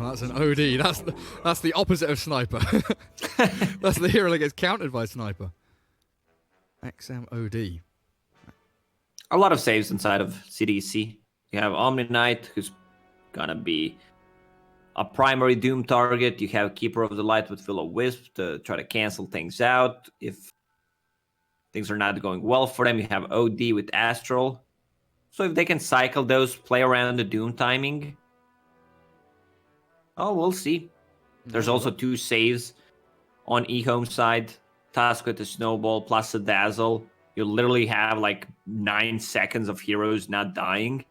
That's an OD. That's the opposite of sniper. That's the hero that gets countered by sniper. XMOD. A lot of saves inside of CDEC. You have Omni Knight, who's gonna be a primary Doom target. You have Keeper of the Light with Will-O-Wisp to try to cancel things out. If things are not going well for them, you have OD with Astral. So if they can cycle those, play around the Doom timing, oh, we'll see. There's also 2 saves on EHOME side. Tusk with the Snowball plus a Dazzle. You literally have like 9 seconds of heroes not dying.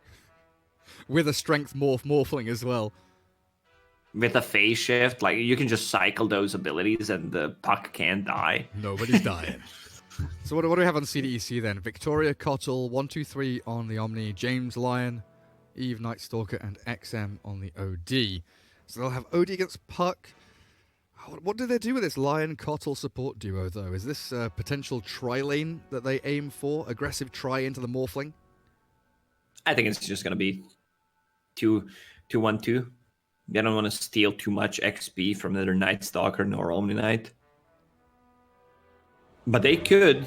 With a strength morphling as well. With a phase shift, like you can just cycle those abilities and the puck can't die. Nobody's dying. So what do we have on CDEC then? Victoria, Kotl, 1, 2, 3 on the Omni, James, Lion, Eve, Night Stalker, and XM on the OD. So they'll have OD against Puck. What do they do with this Lion Kotl support duo, though? Is this a potential tri-lane that they aim for? Aggressive try into the Morphling? I think it's just going to be 2-1-2. They don't want to steal too much XP from either Night Stalker nor Omni Knight. But they could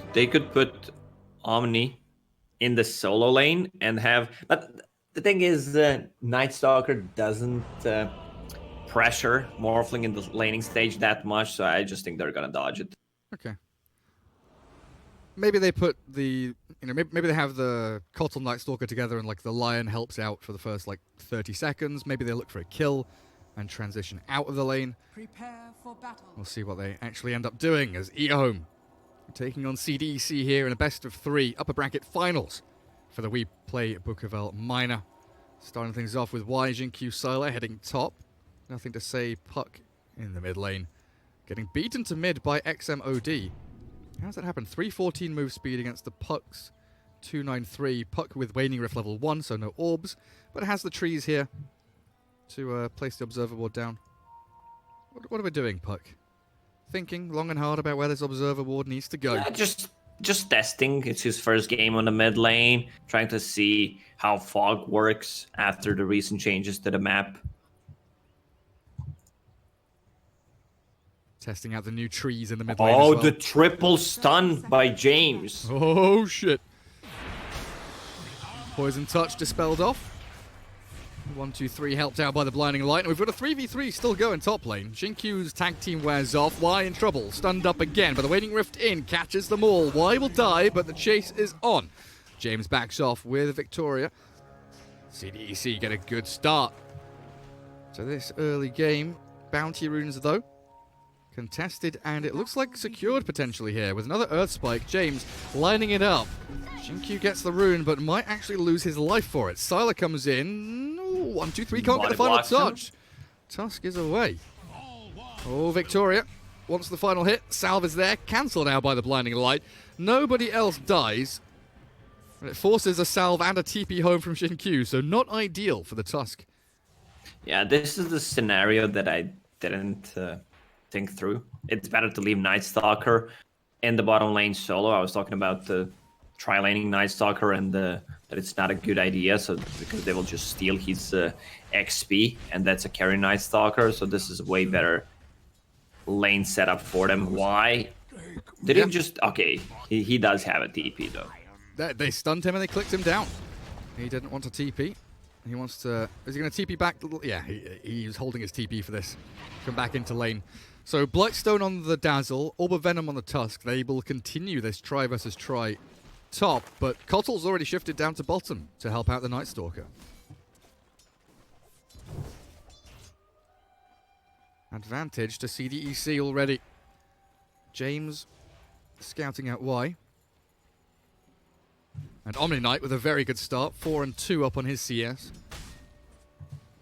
put Omni in the solo lane and have... But the thing is, Night Stalker doesn't... pressure Morphling in the laning stage that much, so I just think they're gonna dodge it. Okay. Maybe they put the, maybe they have the Kotl Night Stalker together and like the Lion helps out for the first like 30 seconds. Maybe they look for a kill and transition out of the lane. Prepare for battle. We'll see what they actually end up doing as EHOME taking on CDEC here in a best of 3 upper bracket finals for the WePlay Bukovel Minor. Starting things off with Y, Jin-Q, Sylar heading top. Nothing to say, Puck in the mid lane. Getting beaten to mid by XMOD. How's that happen? 314 move speed against the Puck's 293. Puck with Waning Rift level 1, so no orbs. But it has the trees here to place the observer ward down. What are we doing, Puck? Thinking long and hard about where this observer ward needs to go. Yeah, just testing. It's his first game on the mid lane. Trying to see how fog works after the recent changes to the map. Testing out the new trees in the mid lane. Oh, as well. the triple stun by James. Oh, shit. Poison touch dispelled off. 1, 2, 3 helped out by the blinding light. And we've got a 3v3 still going top lane. Jin-Q's tag team wears off. Y in trouble. Stunned up again, but the Waning Rift in catches them all. Y will die, but the chase is on. James backs off with Victoria. CDEC get a good start to this early game. Bounty runes, though. Contested, and it looks like secured potentially here with another Earth Spike. James lining it up. Jin-Q gets the rune, but might actually lose his life for it. Sylar comes in. 1, 2, 3, can't get the final touch. Tusk is away. Oh, Victoria wants the final hit. Salve is there, cancelled now by the blinding light. Nobody else dies. And it forces a salve and a TP home from Jin-Q, so not ideal for the Tusk. Yeah, this is the scenario that I didn't think through. It's better to leave Night Stalker in the bottom lane solo. I was talking about the tri-laning Night Stalker and that it's not a good idea, so because they will just steal his XP, and that's a carry Night Stalker, so this is a way better lane setup for them. Why? Did he just... Okay, he does have a TP, though. They stunned him and they clicked him down. He didn't want to TP. He wants to... Is he going to TP back? Yeah, he's holding his TP for this. Come back into lane. So Blightstone on the Dazzle, Orb of Venom on the Tusk. They will continue this try versus try top, but Kotl's already shifted down to bottom to help out the Night Stalker. Advantage to CDEC already. James scouting out Y. And Omni Knight with a very good start. 4 and 2 up on his CS.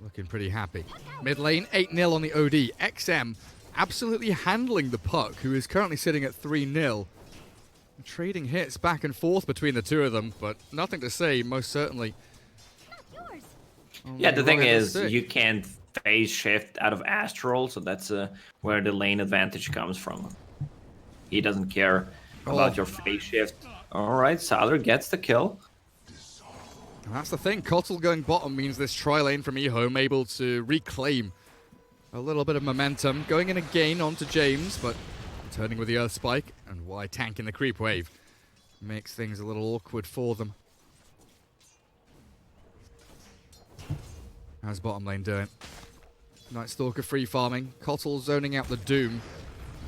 Looking pretty happy. Mid lane, 8-0 on the OD. XM absolutely handling the Puck, who is currently sitting at 3-0. Trading hits back and forth between the two of them, but nothing to say, most certainly. Yeah, the thing is, you can't phase shift out of Astral, so that's where the lane advantage comes from. He doesn't care about your phase shift. Alright, Sylar gets the kill. And that's the thing, Kotl going bottom means this tri-lane from EHOME able to reclaim A little bit of momentum. Going in again onto James, but turning with the Earth Spike. And Y tanking the creep wave. Makes things a little awkward for them. How's bottom lane doing? Night Stalker free farming. Kotl zoning out the Doom.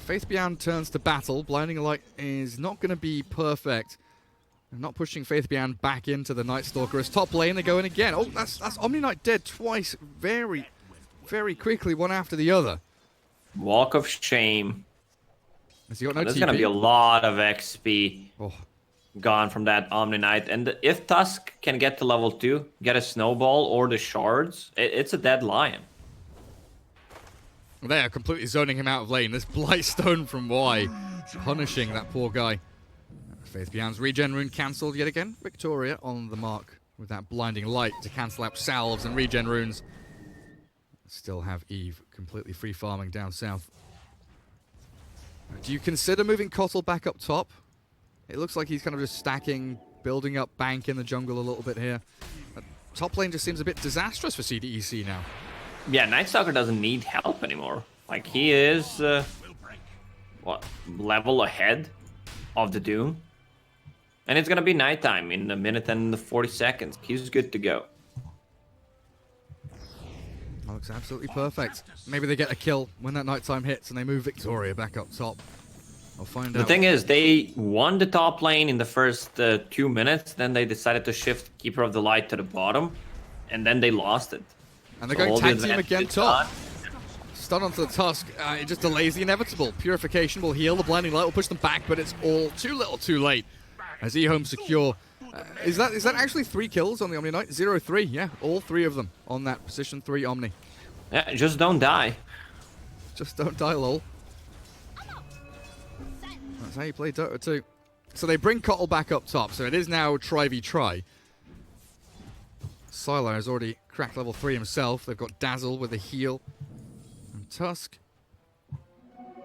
Faith Beyond turns to battle. Blinding Light is not going to be perfect. Not pushing Faith Beyond back into the Night Stalker. As top lane, they go in again. Oh, that's Omni Knight dead twice. Very, very quickly, one after the other. Walk of shame. Has he got no There's TP? going to be a lot of XP Oh. gone from that Omni Knight. And if Tusk can get to level 2, get a snowball or the shards, it's a dead lion. They are completely zoning him out of lane. This Blightstone from Y punishing that poor guy. Faith Beyond's regen rune cancelled yet again. Victoria on the mark with that blinding light to cancel out salves and regen runes. Still have Eve completely free farming down south. Do you consider moving Kotl back up top? It looks like he's kind of just stacking, building up bank in the jungle a little bit here. Top lane just seems a bit disastrous for CDEC now. Yeah, Night Stalker doesn't need help anymore. Like, he is, level ahead of the Doom. And it's gonna be nighttime in a minute and 40 seconds. He's good to go. That looks absolutely perfect. Maybe they get a kill when that nighttime hits and they move Victoria back up top. I'll find out. The thing is, they won the top lane in the first 2 minutes. Then they decided to shift Keeper of the Light to the bottom. And then they lost it. And they're going tag team again top. Stun onto the Tusk. It just delays the inevitable. Purification will heal. The Blinding Light will push them back, but it's all too little too late. As EHOME secure. Is that actually 3 kills on the Omni Knight? 0-3, yeah. All 3 of them on that position 3 Omni. Yeah, just don't die. Just don't die, lol. That's how you play Dota 2. So they bring Kotl back up top. So it is now try v try. Sylar has already cracked level 3 himself. They've got Dazzle with a heal. And Tusk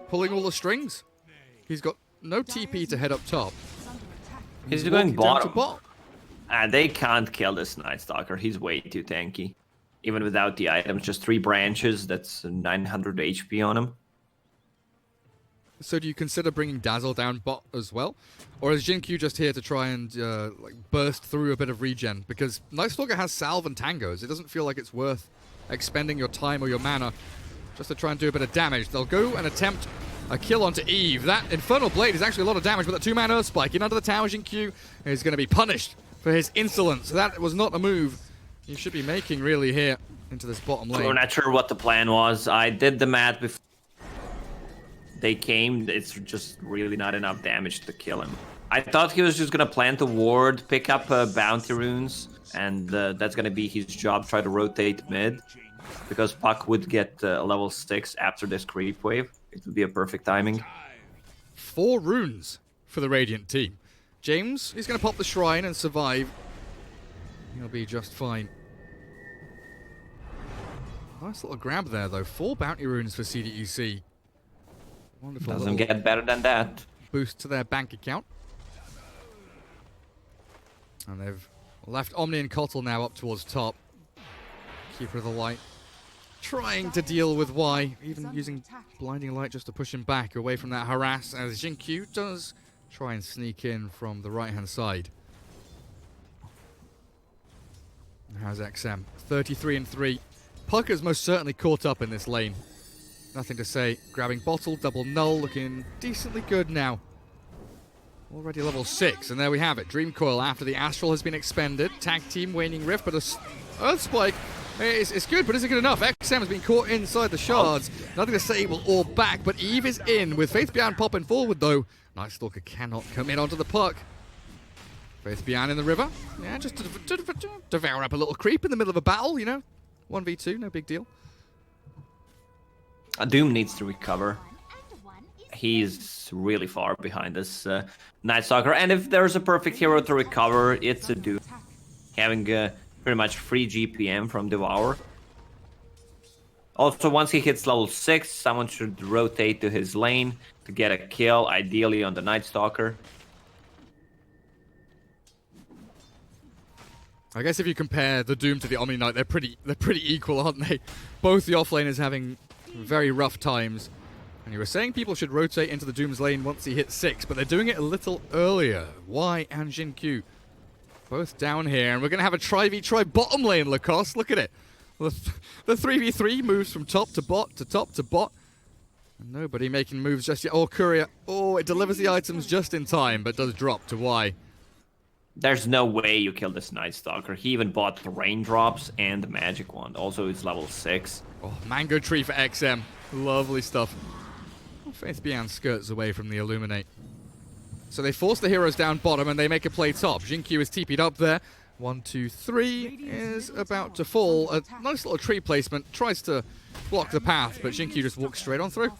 pulling all the strings. He's got no TP to head up top. He's going bottom. Bot. They can't kill this Night Stalker. He's way too tanky. Even without the items, just 3 branches, that's 900 HP on him. So do you consider bringing Dazzle down bot as well? Or is Jin-Q just here to try and burst through a bit of regen? Because Night Stalker has Salve and Tangos. It doesn't feel like it's worth expending your time or your mana just to try and do a bit of damage. They'll go and attempt a kill onto Eve. That Infernal Blade is actually a lot of damage, but that 2-man Earth Spike in under the tower. Jin-Q is going to be punished for his insolence. That was not a move you should be making really here into this bottom lane. I'm not sure what the plan was. I did the math before they came. It's just really not enough damage to kill him. I thought he was just going to plant a ward, pick up bounty runes, and that's going to be his job, try to rotate mid. Because Puck would get level 6 after this creep wave. It would be a perfect timing. 4 runes for the Radiant team. James, he's going to pop the shrine and survive. He'll be just fine. Nice little grab there, though. 4 bounty runes for CDEC. Wonderful. Doesn't get better than that. Boost to their bank account. And they've left Omni and Kotl now up towards top. Keeper of the Light trying to deal with Y, even using Blinding Light just to push him back away from that harass, as Jin-Q does try and sneak in from the right-hand side. How's XM? 33-3. Puck is most certainly caught up in this lane. Nothing to say. Grabbing bottle, double null, looking decently good now. Already level 6, and there we have it. Dream Coil after the Astral has been expended. Tag team, Waning Rift, but a Earth Spike it's good, but is it good enough? XM has been caught inside the shards. Nothing to sable or back, but Eve is in. With Faith Beyond popping forward, though, Night Stalker cannot come in onto the puck. Faith Beyond in the river. Yeah, just to devour up a little creep in the middle of a battle, you know. 1v2, no big deal. Doom needs to recover. He's really far behind this Night Stalker. And if there's a perfect hero to recover, it's a Doom. Having pretty much free GPM from Devour. Also, once he hits level 6, someone should rotate to his lane to get a kill, ideally on the Night Stalker. I guess if you compare the Doom to the Omni Knight, they're pretty equal, aren't they? Both the offlaners having Very rough times. And you were saying people should rotate into the Doom's lane once he hits 6, but they're doing it a little earlier. Y and Jin-Q both down here, and we're going to have a try bottom lane, Lacoste. Look at it. The 3v3 moves from top to bot to top to bot. And nobody making moves just yet. Oh, Courier. Oh, it delivers the items just in time, but does drop to Y. There's no way you kill this Night Stalker. He even bought the raindrops and the magic wand. Also, it's level 6. Oh, mango tree for XM. Lovely stuff. Oh, Faith Bian skirts away from the Illuminate. So they force the heroes down bottom and they make a play top. Jin-Q is TP'd up there. 1, 2, 3 is about to fall. A nice little tree placement. Tries to block the path, but Jin-Q just walks straight on through.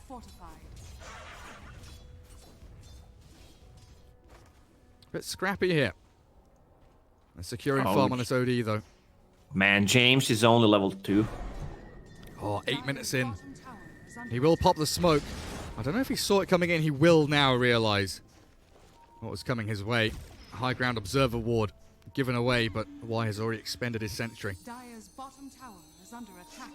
Bit scrappy here. They're securing farm on this OD, though. Man, James is only level 2. Oh, 8 minutes in. He will pop the smoke. I don't know if he saw it coming in. He will now realize what was coming his way. High ground observer ward given away, but Y has already expended his sentry. Dire's bottom tower is under attack.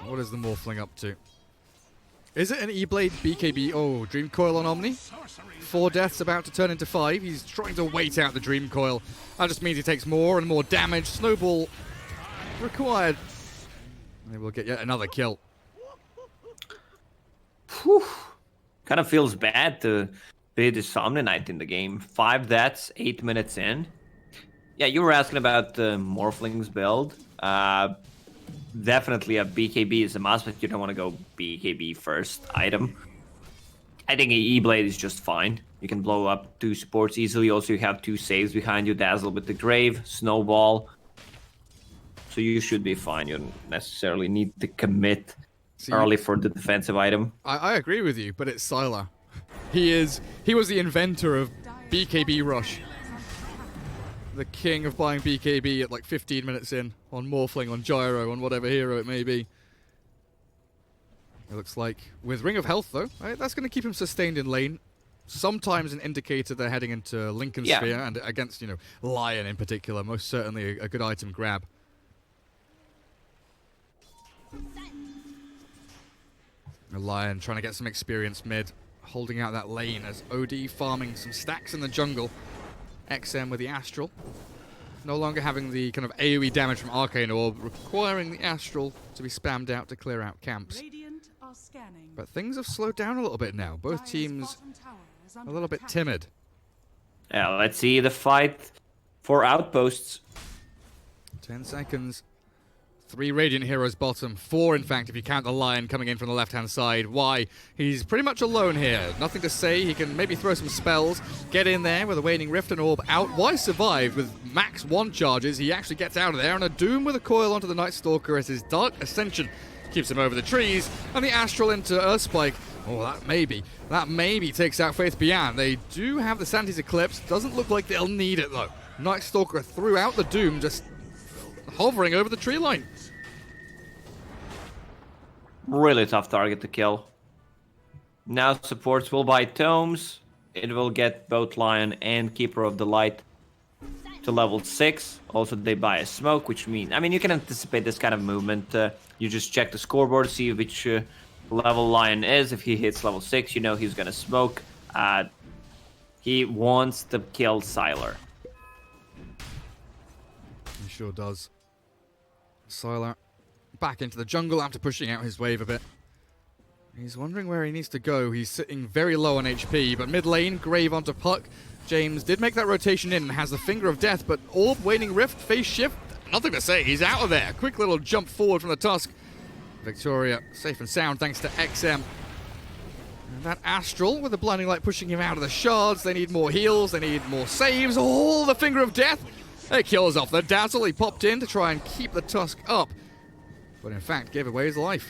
What is the Morphling up to? Is it an E-Blade BKB? Oh, Dream Coil on Omni. 4 deaths about to turn into 5. He's trying to wait out the Dream Coil. That just means he takes more and more damage. Snowball required. And we'll get yet another kill. Whew. Kind of feels bad to be the Somnite in the game. 5 deaths, 8 minutes in. Yeah, you were asking about the Morphling's build. Definitely a BKB is a must, but you don't want to go BKB first item. I think an E-Blade is just fine. You can blow up 2 supports easily. Also, you have 2 saves behind you. Dazzle with the Grave, Snowball. So you should be fine. You don't necessarily need to commit early for the defensive item. I agree with you, but it's Sylar. He was the inventor of BKB Rush. The king of buying BKB at like 15 minutes in on Morphling, on Gyro, on whatever hero it may be. It looks like with Ring of Health though, right, that's going to keep him sustained in lane. Sometimes an indicator they're heading into Lincoln Sphere and against, you know, Lion in particular. Most certainly a good item grab. A Lion trying to get some experience mid, holding out that lane as OD farming some stacks in the jungle. XM with the Astral. No longer having the kind of AoE damage from Arcane Orb, requiring the Astral to be spammed out to clear out camps. But things have slowed down a little bit now. Both teams a little bit timid. Yeah, let's see the fight for outposts. 10 seconds. 3 Radiant heroes bottom. 4, in fact, if you count the Lion coming in from the left-hand side. Why? He's pretty much alone here. Nothing to say. He can maybe throw some spells. Get in there with a Waning Rift and Orb out. Why survived with max 1 charges. He actually gets out of there. And a Doom with a coil onto the Night Stalker as his Dark Ascension keeps him over the trees. And the Astral into Earthspike. Oh, that maybe takes out Faith Bian. They do have the Santi's Eclipse. Doesn't look like they'll need it, though. Night Stalker threw out the Doom, just hovering over the tree line. Really tough target to kill. Now supports will buy tomes. It will get both Lion and Keeper of the Light to level 6. Also, they buy a smoke, which means... I mean, you can anticipate this kind of movement. You just check the scoreboard, see which level Lion is. If he hits level 6, you know he's going to smoke. He wants to kill Sylar. He sure does. Sylar back into the jungle after pushing out his wave a bit. He's wondering where he needs to go. He's sitting very low on HP, but mid lane, Grave onto Puck. James did make that rotation in and has the Finger of Death, but Orb, Waning Rift, Phase Shift, nothing to say. He's out of there. Quick little jump forward from the Tusk. Victoria safe and sound thanks to XM. And that Astral with the Blinding Light pushing him out of the shards. They need more heals. They need more saves. Oh, the Finger of Death. It kills off the Dazzle. He popped in to try and keep the Tusk up, but in fact gave away his life.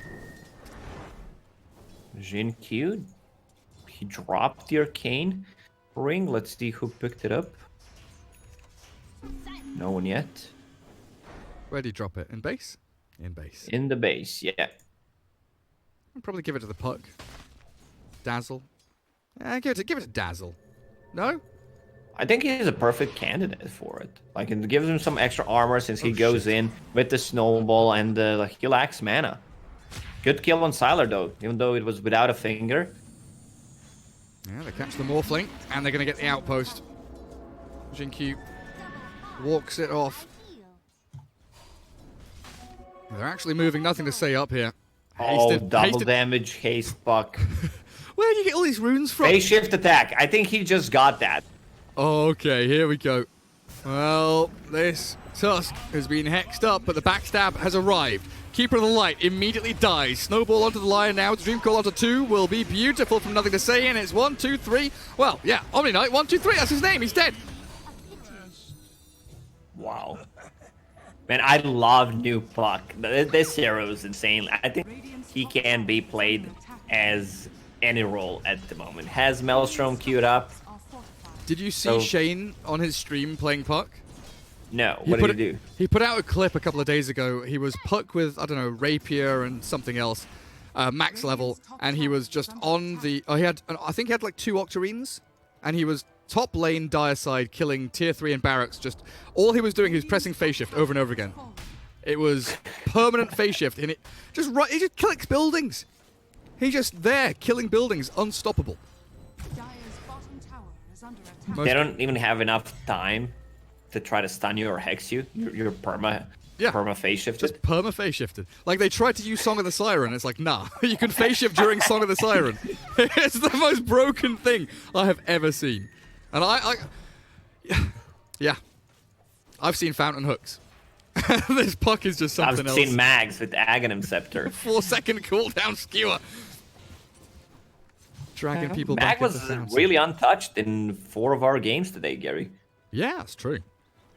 Jin-Q, he dropped the Arcane Ring. Let's see who picked it up. No one yet. Where did he drop it? In base? In base. In the base, yeah. I'll probably give it to the Puck. Dazzle. Give it to Dazzle. No? I think he's a perfect candidate for it. Like, it gives him some extra armor since he goes in with the snowball, and like, he lacks mana. Good kill on Sylar though, even though it was without a finger. Yeah, they catch the Morphling, and they're going to get the outpost. Jinkyu walks it off. They're actually moving, nothing to say up here. Oh, double damage, haste buck. Where do you get all these runes from? Phase shift attack. I think he just got that. Okay, here we go. Well, this Tusk has been hexed up, but the backstab has arrived. Keeper of the Light immediately dies. Snowball onto the Lion now. Dream Call onto 2 will be beautiful from Nothing to Say, and it's 1, 2, 3. Well, yeah, Omni Knight, 1, 2, 3. That's his name. He's dead. Wow. Man, I love new Puck. This hero is insane. I think he can be played as any role at the moment. Has Maelstrom queued up. Did you see Shane on his stream playing Puck? No, what did he do? He put out a clip a couple of days ago. He was Puck with, I don't know, Rapier and something else, max level, and he was just on the... I think he had like 2 Octarines, and he was top lane dire side killing tier 3 and barracks. Just all he was doing, he was pressing phase shift over and over again. It was permanent phase shift, and he just clicks buildings. He's just there killing buildings, unstoppable. They don't even have enough time to try to stun you or hex you. You're perma phase shifted. Just perma phase shifted. Like, they tried to use Song of the Siren. It's like, nah, you can phase shift during Song of the Siren. It's the most broken thing I have ever seen. And yeah, I've seen Fountain Hooks. This Puck is just something else. I've seen Mags with Aghanim Scepter. 4-second cooldown skewer. Dragging people Mag back was into sound. really untouched in 4 of our games today, Gary. Yeah, it's true.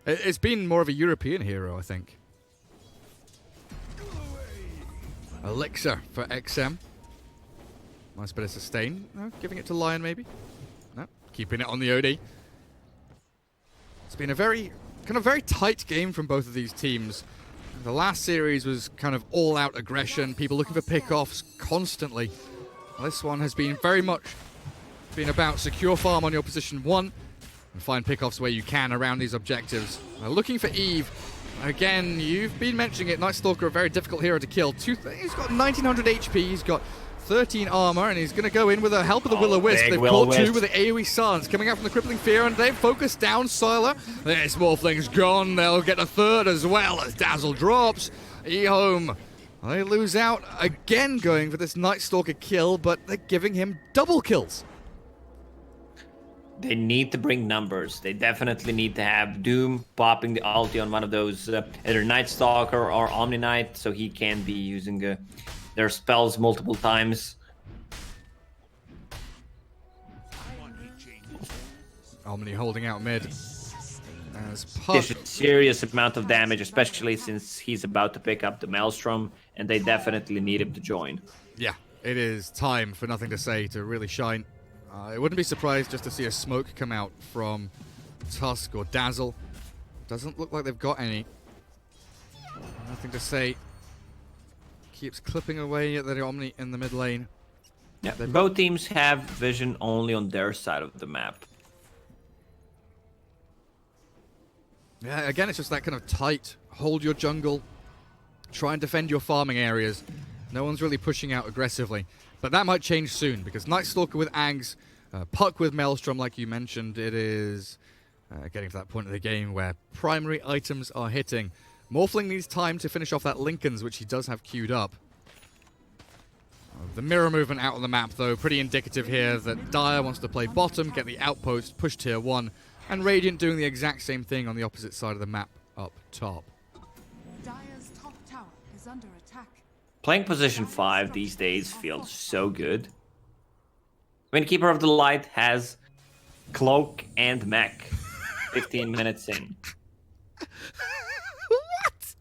It's been more of a European hero, I think. Elixir for XM. Nice bit of sustain. No, giving it to Lion, maybe. No, keeping it on the OD. It's been a very tight game from both of these teams. The last series was kind of all-out aggression, people looking for pick-offs constantly. This one has been very much about secure farm on your position 1 and find pick-offs where you can around these objectives. Looking for Eve. Again, you've been mentioning it. Night Stalker, a very difficult hero to kill. He's got 1900 HP, he's got 13 armor, and he's going to go in with the help of the Will-O-Wisp. They've caught 2 with the AoE Silence coming out from the Crippling Fear, and they've focused down Sylar. This Morphling's gone. They'll get a 3rd as well as Dazzle drops. EHOME. They lose out again going for this Night Stalker kill, but they're giving him double kills. They need to bring numbers. They definitely need to have Doom popping the ulti on one of those, either Night Stalker or Omni Knight, so he can be using their spells multiple times. Omni holding out mid. As Puck... There's a serious amount of damage, especially since he's about to pick up the Maelstrom, and they definitely need him to join. Yeah, it is time for Nothing to Say to really shine. I wouldn't be surprised just to see a smoke come out from Tusk or Dazzle. Doesn't look like they've got any. Nothing to Say. Keeps clipping away at the Omni in the mid lane. Yeah, both teams have vision only on their side of the map. Yeah, again, it's just that kind of tight, hold your jungle, try and defend your farming areas. No one's really pushing out aggressively. But that might change soon, because Night Stalker with Ags, Puck with Maelstrom, like you mentioned, it is getting to that point of the game where primary items are hitting. Morphling needs time to finish off that Lincoln's, which he does have queued up. The mirror movement out on the map, though, pretty indicative here that Dire wants to play bottom, get the outpost, push tier 1, and Radiant doing the exact same thing on the opposite side of the map up top. Dire's top tower is under attack. Playing position 5 these days feels so good. When Keeper of the Light has Cloak and Mech 15 minutes in. What?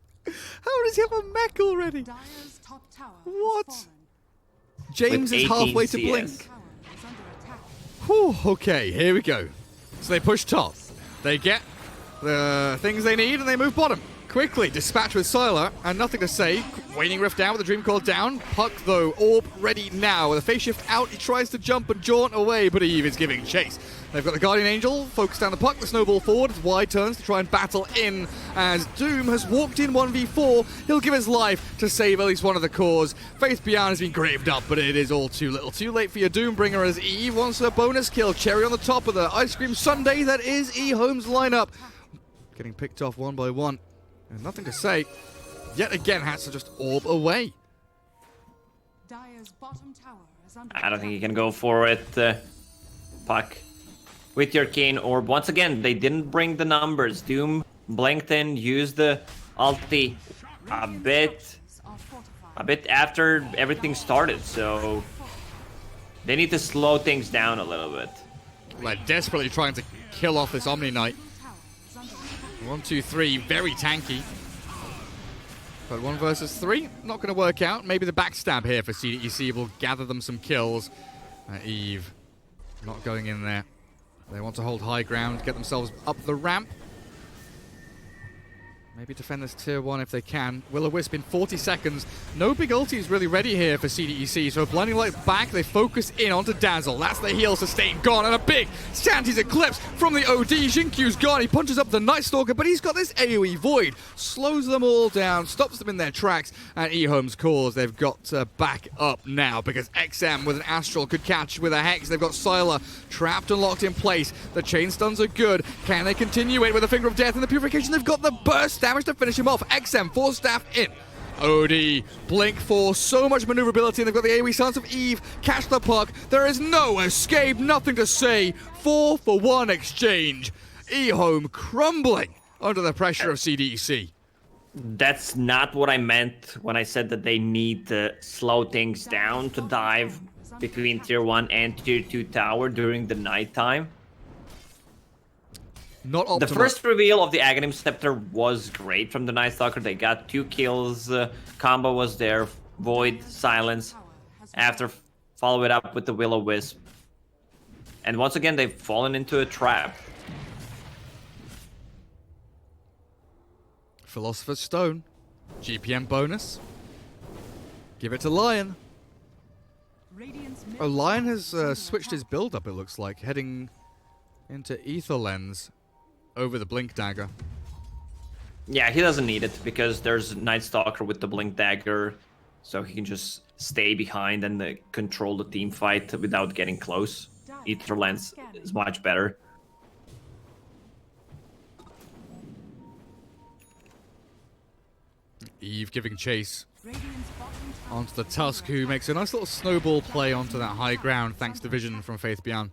How does he have a mech already? Dire's top tower What? has fallen. James With is halfway 18 to blink. CS. Tower is under attack. Whew, okay, here we go. So they push top. They get the things they need and they move bottom. Quickly, dispatch with Sylar, and Nothing to Say. Waning Rift down with the Dream Call down. Puck, though, Orb ready now. With a phase shift out, he tries to jump and jaunt away, but Eve is giving chase. They've got the Guardian Angel focused down the puck, the snowball forward, wide turns to try and battle in as Doom has walked in 1v4. He'll give his life to save at least one of the cores. Faith Beyond has been graved up, but it is all too little. Too late for your Doombringer as Eve wants a bonus kill. Cherry on the top of the ice cream sundae that is EHOME's lineup. Getting picked off one by one. And nothing to say. Yet again has to just orb away. Dire's bottom tower is under I don't think you can go for it, Puck. With your Kane Orb. Once again, they didn't bring the numbers. Doom blinked in, used the ulti a bit after everything started, so they need to slow things down a little bit. Like desperately trying to kill off this Omni Knight. 1, 2, 3, very tanky. But 1 versus 3, not going to work out. Maybe the backstab here for CDEC will gather them some kills. Eve not going in there. They want to hold high ground, get themselves up the ramp. Maybe defend this tier 1 if they can. Will-O-Wisp in 40 seconds. No big ulti is really ready here for CDEC. So Blinding Light's back, they focus in onto Dazzle. That's the heal sustain gone, and a big Shanty's Eclipse from the OD. Xinqiu's gone, he punches up the Night Stalker, but he's got this AoE Void. Slows them all down, stops them in their tracks, and EHOME's cause they've got to back up now because XM with an Astral could catch with a Hex. They've got Sylar trapped and locked in place. The chain stuns are good. Can they continue it with a Finger of Death and the Purification? They've got the burst damage to finish him off. XM, 4 staff in. OD, Blink for so much maneuverability, and they've got the AoE Silence of Eve, catch the puck. There is no escape, nothing to say. 4-for-1 exchange. EHOME crumbling under the pressure of CDEC. That's not what I meant when I said that they need to slow things down to dive between tier 1 and tier 2 tower during the nighttime. Not optimal. The first reveal of the Aghanim Scepter was great from the Night Stalker. They got 2 kills. Combo was there. Void, Silence. After, follow it up with the Will-O-Wisp. And once again, they've fallen into a trap. Philosopher's Stone. GPM bonus. Give it to Lion. Oh, Lion has switched his build up, it looks like, heading into Ether Lens over the Blink Dagger. Yeah, he doesn't need it because there's Night Stalker with the Blink Dagger, so he can just stay behind and control the team fight without getting close. Ether Lens is much better. Eve giving chase onto the Tusk, who makes a nice little snowball play onto that high ground thanks to vision from Faith Beyond.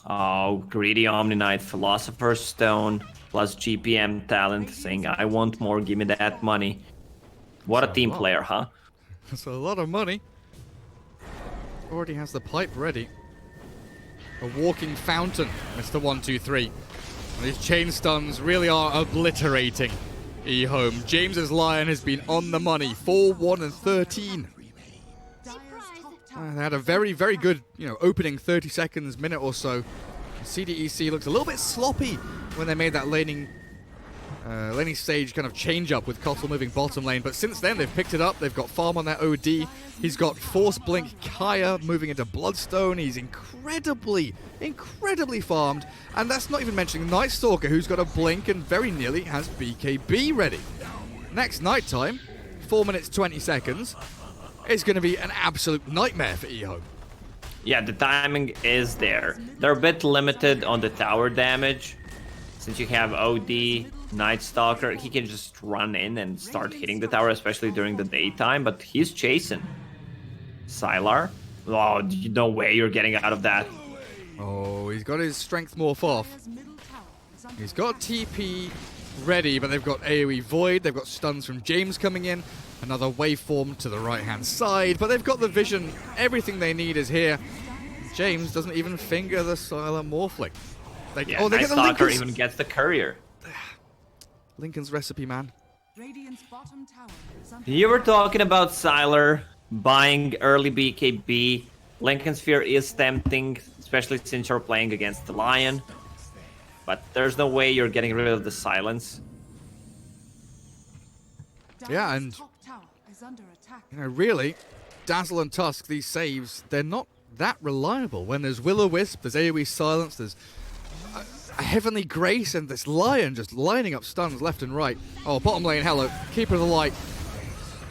Oh, greedy Omni Knight, Philosopher's Stone, plus GPM talent, saying, I want more, give me that money. What a team player, huh? That's a lot of money. Already has the pipe ready. A walking fountain, Mr. 123. And these chain stuns really are obliterating EHOME. James's Lion has been on the money. 4-1 and 13. They had a very, very good, opening 30 seconds, minute or so. CDEC looked a little bit sloppy when they made that laning stage kind of change up with Cottle moving bottom lane, but since then they've picked it up. They've got Farm on their OD. He's got Force Blink Kaya moving into Bloodstone. He's incredibly farmed, and that's not even mentioning Night Stalker, who's got a Blink and very nearly has BKB ready. Next nighttime, 4 minutes 20 seconds. It's going to be an absolute nightmare for EHOME. Yeah, the timing is there. They're a bit limited on the tower damage. Since you have OD, Night Stalker, he can just run in and start hitting the tower, especially during the daytime, but he's chasing. Sylar? Oh, no way you're getting out of that. Oh, he's got his strength morph off. He's got TP ready, but they've got AoE Void, they've got stuns from James coming in. Another waveform to the right-hand side, but they've got the vision. Everything they need is here. James doesn't even finger the Sylar Morphling. They get the Stalker even gets the courier. Lincoln's recipe, man. You were talking about Sylar buying early BKB. Lincoln Sphere is tempting, especially since you're playing against the Lion. But there's no way you're getting rid of the silence. Yeah, and really, Dazzle and Tusk, these saves, they're not that reliable when there's Will-O-Wisp, there's AoE Silence, there's a Heavenly Grace, and this Lion just lining up stuns left and right. Oh, bottom lane, hello. Keeper of the Light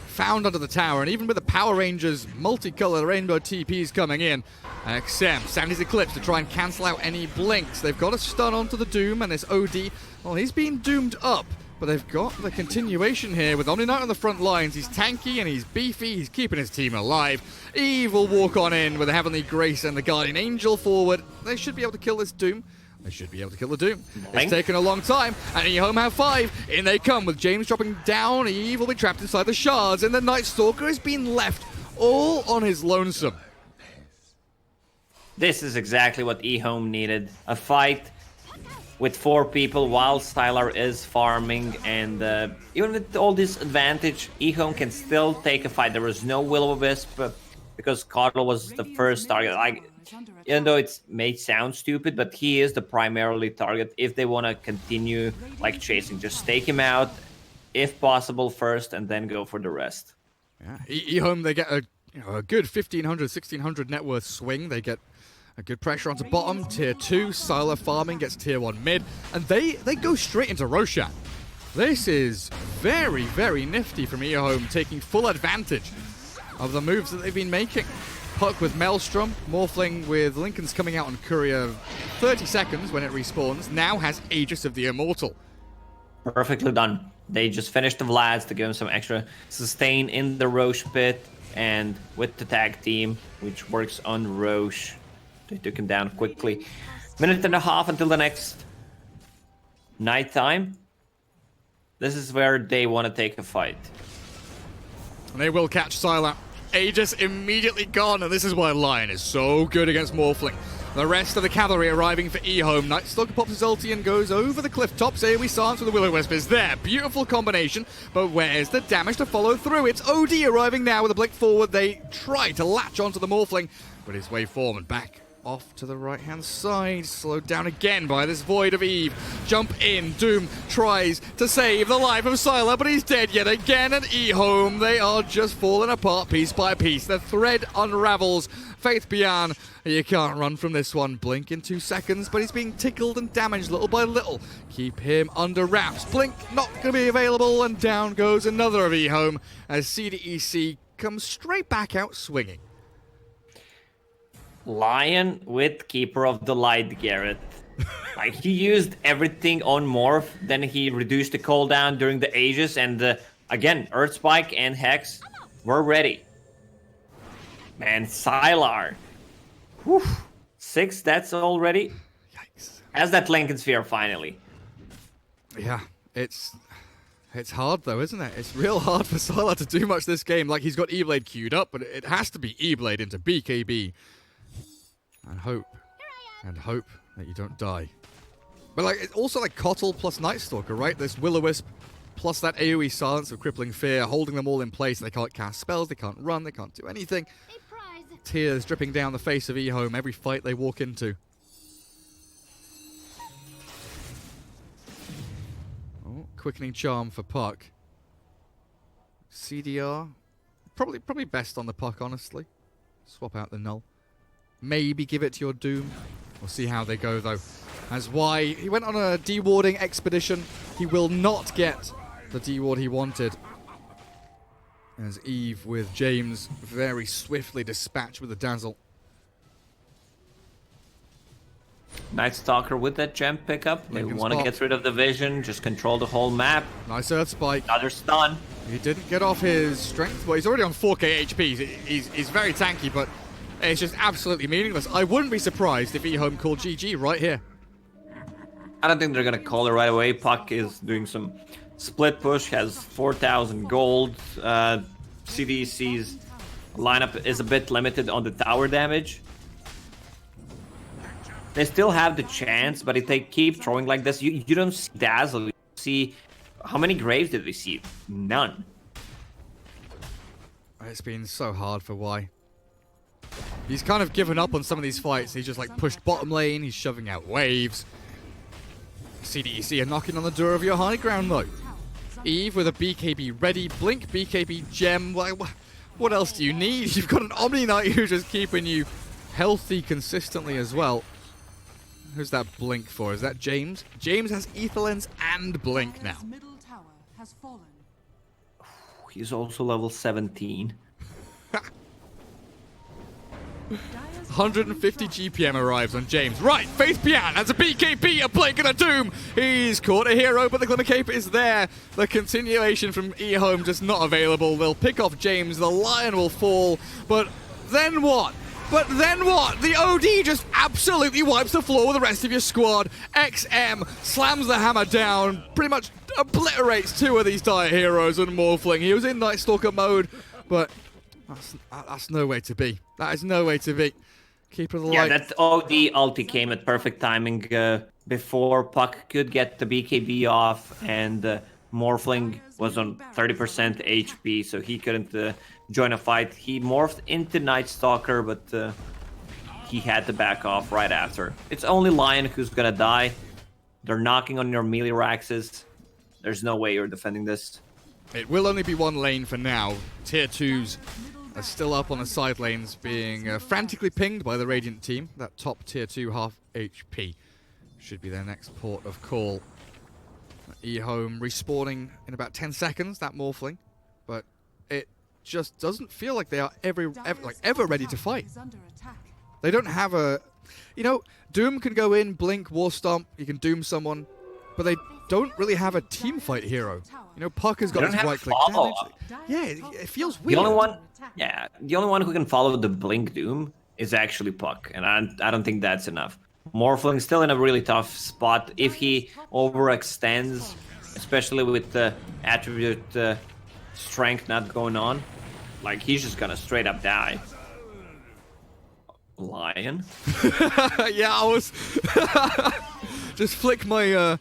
found under the tower, and even with the Power Rangers multicolored rainbow TPs coming in, XM, Sandy's Eclipse to try and cancel out any blinks. They've got a stun onto the Doom, and this OD, well, he's been doomed up, but they've got the continuation here with Omni Knight on the front lines. He's tanky and he's beefy, he's keeping his team alive. Eve will walk on in with the Heavenly Grace and the Guardian Angel forward. They should be able to kill this Doom. They should be able to kill the Doom. It's taken a long time, and EHOME have 5. In they come with James dropping down. Eve will be trapped inside the shards, and the Night Stalker has been left all on his lonesome. This is exactly what EHOME needed. A fight with 4 people while Sylar is farming, and even with all this advantage, EHOME can still take a fight. There was no Will-O-Wisp because Cottle was the first target. Even though it may sound stupid, but he is the primarily target if they want to continue like chasing. Just stake him out, if possible, first, and then go for the rest. Yeah, EHOME, they get a good 1,500, 1,600 net worth swing. They get a good pressure onto bottom. Tier 2, Sylar farming gets tier 1 mid, and they go straight into Roshan. This is very, very nifty from EHOME, taking full advantage of the moves that they've been making. Puck with Maelstrom, Morphling with Lincoln's coming out on Courier 30 seconds when it respawns, now has Aegis of the Immortal. Perfectly done. They just finished the Vlads to give him some extra sustain in the Roche pit, and with the tag team, which works on Roche, they took him down quickly. Minute and a half until the next nighttime. This is where they want to take a fight. And they will catch Sylar. Aegis immediately gone, and this is why Lion is so good against Morphling. The rest of the cavalry arriving for EHOME. Night Stalker pops his ulti and goes over the cliff tops. AoE Silence with the Will-O-Wisp is there. Beautiful combination, but where's the damage to follow through? It's OD arriving now with a blink forward. They try to latch onto the Morphling, but his way forward and back off to the right-hand side. Slowed down again by this Void of Eve. Jump in. Doom tries to save the life of Sylar, but he's dead yet again. And EHOME, they are just falling apart piece by piece. The thread unravels. Faith Bian, you can't run from this one. Blink in 2 seconds, but he's being tickled and damaged little by little. Keep him under wraps. Blink not going to be available, and down goes another of EHOME as CDEC comes straight back out swinging. Lion with Keeper of the Light, Garrett. Like, he used everything on Morph, then he reduced the cooldown during the Aegis, and again, Earth Spike and Hex were ready. Man, Sylar. Whew. 6 deaths already. Yikes. Has that Lincoln Sphere finally. Yeah, it's hard though, isn't it? It's real hard for Sylar to do much this game. Like, he's got E-Blade queued up, but it has to be E-Blade into BKB. And hope that you don't die. But like, it's also like Cottle plus Night Stalker, right? This Will-O-Wisp plus that AoE Silence of Crippling Fear, holding them all in place. They can't cast spells, they can't run, they can't do anything. Tears dripping down the face of EHOME every fight they walk into. Oh, Quickening Charm for Puck. CDR, probably best on the Puck, honestly. Swap out the Null. Maybe give it to your Doom. We'll see how they go, though. As why he went on a dewarding expedition. He will not get the deward he wanted. As Eve with James very swiftly dispatched with the Dazzle. Night Stalker with that gem pickup. They Lincoln's want to pop. get rid of the vision, just control the whole map. Nice Earth Spike. Another stun. He didn't get off his strength. Well, he's already on 4k HP. He's very tanky, but it's just absolutely meaningless. I wouldn't be surprised if EHOME called GG right here. I don't think they're gonna call it right away. Puck is doing some split push, has 4,000 gold. CDC's lineup is a bit limited on the tower damage. They still have the chance, but if they keep throwing like this, you don't see Dazzle. You see, how many graves did we see? None. It's been so hard for Y. He's kind of given up on some of these fights. He's just like pushed bottom lane. He's shoving out waves. CDEC are knocking on the door of your high ground though. Eve with a BKB ready. Blink BKB gem. What else do you need? You've got an Omni Knight who's just keeping you healthy consistently as well. Who's that blink for? Is that James? James has ether lens and blink now. Dire's middle tower has fallen. He's also level 17. 150 GPM arrives on James. Right, Faith Pian has a BKB, a Blink and a Doom. He's caught a hero, but the Glimmer Cape is there. The continuation from EHOME just not available. They'll pick off James. The Lion will fall. But then what? The OD just absolutely wipes the floor with the rest of your squad. XM slams the hammer down, pretty much obliterates two of these Dire heroes and Morphling. He was in Night Stalker mode, but that's no way to be. That is no way to be. Keeper of the light. Yeah, that OD ulti came at perfect timing before Puck could get the BKB off, and Morphling was on 30% HP, so he couldn't join a fight. He morphed into Night Stalker, but he had to back off right after. It's only Lion who's gonna die. They're knocking on your melee Raxes. There's no way you're defending this. It will only be one lane for now. Tier 2s are still up on the side lanes, being frantically pinged by the Radiant team. That top tier 2 half HP should be their next port of call. EHOME respawning in about 10 seconds, that Morphling. But it just doesn't feel like they are ever ready to fight. They don't have a... You know, Doom can go in, blink, war stomp, you can doom someone, but they don't really have a team fight hero. You know, Puck has got his right click damage. Yeah, it feels weird. The only one who can follow the blink doom is actually Puck, and I don't think that's enough. Morphling still in a really tough spot. If he overextends, especially with the attribute strength not going on, like, he's just gonna straight up die. Lion. Yeah, I was just flick my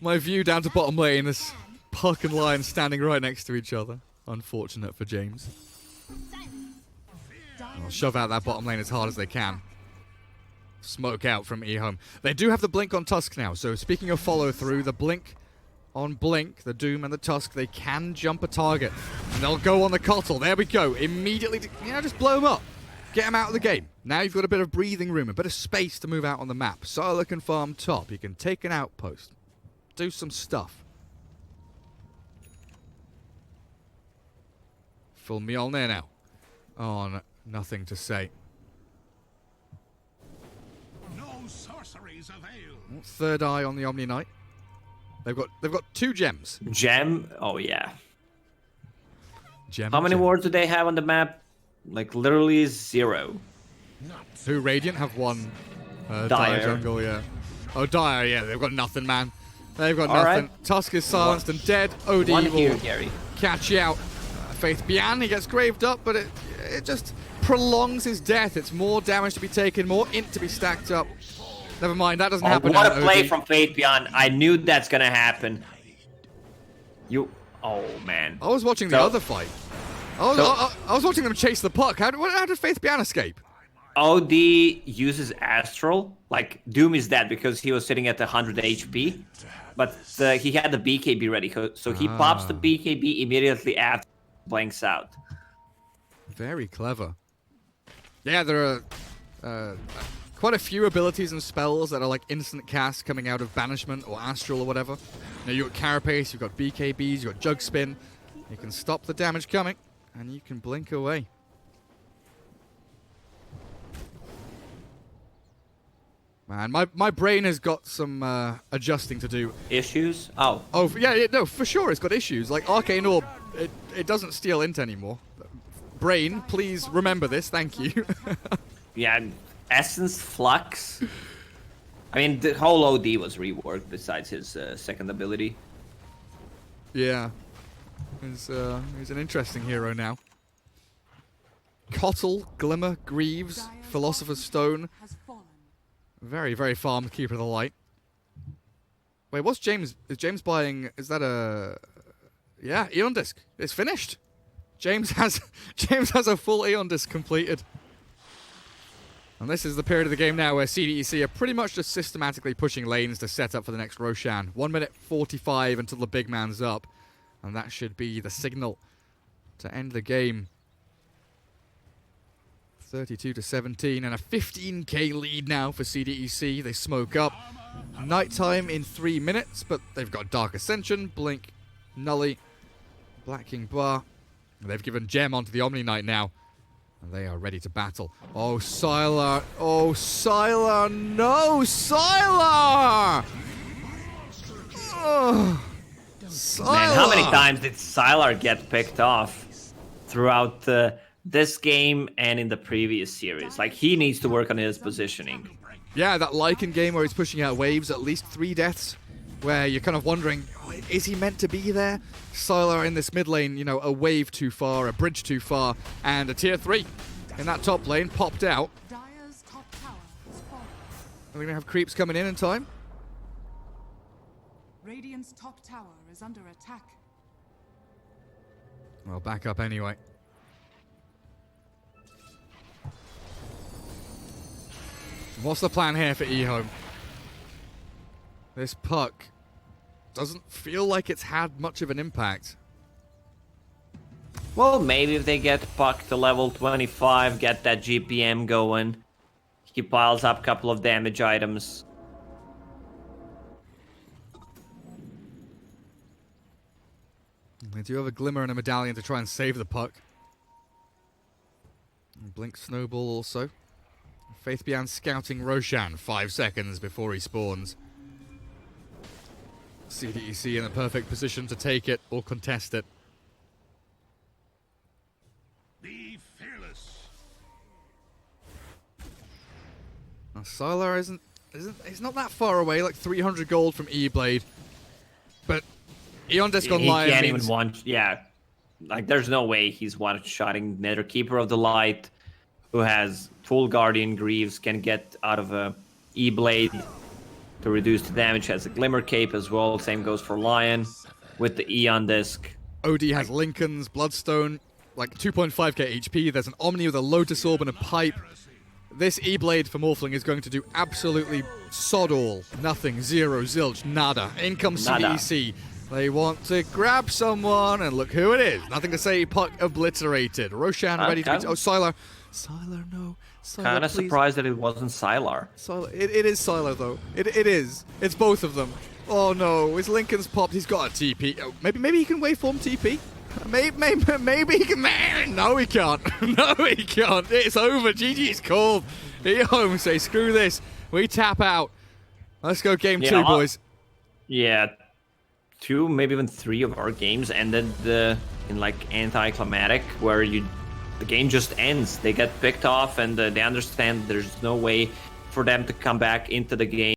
my view down to bottom lane. This Puck and Lion standing right next to each other. Unfortunate for James. I'll shove out that bottom lane as hard as they can. Smoke out from EHOME. They do have the blink on Tusk now, so speaking of follow through, the blink on Blink, the Doom and the Tusk, they can jump a target. And they'll go on the Kotl. There we go. Immediately, just blow them up. Get him out of the game. Now you've got a bit of breathing room, a bit of space to move out on the map. Solo can farm top. You can take an outpost. Do some stuff. Full Mjolnir now. Oh, nothing to say. No sorceries avail. Third eye on the Omni Knight. They've got 2 gems. Gem? Oh, yeah. Gem. How many wards do they have on the map? Like, literally 0. Who, Radiant have 1. Dire jungle, yeah. Oh, Dire, yeah. They've got nothing, man. They've got nothing. Right. Tusk is silenced and dead. OD One will here, Gary. catch you out. Faith Bian, he gets graved up, but it just prolongs his death. It's more damage to be taken, more int to be stacked up. Never mind, that doesn't happen. What a play from Faith Beyond. I knew that's gonna happen. Oh, man. I was watching the other fight. I was watching them chase the Puck. How did Faith Bian escape? OD uses Astral. Like, Doom is dead because he was sitting at 100 HP. But he had the BKB ready, so he pops the BKB immediately after blanks out. Very clever. Yeah, there are quite a few abilities and spells that are like instant cast coming out of Banishment or Astral or whatever. You know, you've got Carapace, you've got BKBs, you've got Jug Spin. You can stop the damage coming, and you can blink away. Man, my brain has got some adjusting to do. Issues? Oh. Oh, yeah, no, for sure it's got issues. Like Arcane Orb, it doesn't steal int anymore. Brain, please remember this, thank you. Yeah, Essence Flux. I mean, the whole OD was reworked besides his second ability. Yeah. He's an interesting hero now. Kotl, Glimmer, Greaves, Philosopher's Stone. Very, very farmed Keeper of the Light. Wait, what's James? Is James buying... Is that a... Yeah, Eon Disc. It's finished. James has a full Eon Disc completed. And this is the period of the game now where CDEC are pretty much just systematically pushing lanes to set up for the next Roshan. 1 minute 45 until the big man's up. And that should be the signal to end the game. 32-17 and a 15k lead now for CDEC. They smoke up. Nighttime in 3 minutes, but they've got Dark Ascension, Blink, Nully, Black King Bar. They've given Gem onto the Omni Knight now. And they are ready to battle. Oh, Sylar. Oh, Sylar. No, Sylar! Oh, Sylar. Man, how many times did Sylar get picked off throughout this game and in the previous series? Like, he needs to work on his positioning. Yeah, that Lycan game where he's pushing out waves, at least 3 deaths, where you're kind of wondering, oh, is he meant to be there? Sylar in this mid lane, you know, a wave too far, a bridge too far, and a tier 3 in that top lane popped out. Dire's top tower is falling. Are we going to have creeps coming in time? Radiant's top tower is under attack. Well, back up anyway. What's the plan here for EHOME? This puck doesn't feel like it's had much of an impact. Well, maybe if they get Puck to level 25, get that GPM going, he piles up a couple of damage items. They do have a Glimmer and a Medallion to try and save the puck. And Blink Snowball also. Faith Beyond scouting Roshan 5 seconds before he spawns. CDEC in the perfect position to take it or contest it. Be fearless. Now, Sylar he's not that far away, like 300 gold from E-Blade. But Eon Disc He Online can't means... even like, there's no way he's one-shotting Nether Keeper of the Light, who has full Guardian Greaves, can get out of a E-Blade to reduce the damage, has a Glimmer Cape as well. Same goes for Lion with the Eon Disc. OD has Lincoln's, Bloodstone, like 2.5k HP. There's an Omni with a Lotus Orb and a Pipe. This E-Blade for Morphling is going to do absolutely sod all. Nothing, zero, zilch, nada. In comes CDEC. They want to grab someone, and look who it is. Nothing to say, puck obliterated. Roshan ready to be... Oh, Sylar. Sylar, no. Sylar, Kind of please. surprised that it wasn't Sylar. Sylar. It is Sylar, though. It is. It's both of them. Oh, no. His Lincoln's popped. He's got a TP. Oh, maybe he can waveform TP. Maybe he can... Man, no, he can't. No, he can't. It's over. GG's called. EHOME say, screw this. We tap out. Let's go game 2, boys. Yeah. 2, maybe even 3 of our games ended in like anticlimactic, where the game just ends. They get picked off, and they understand there's no way for them to come back into the game.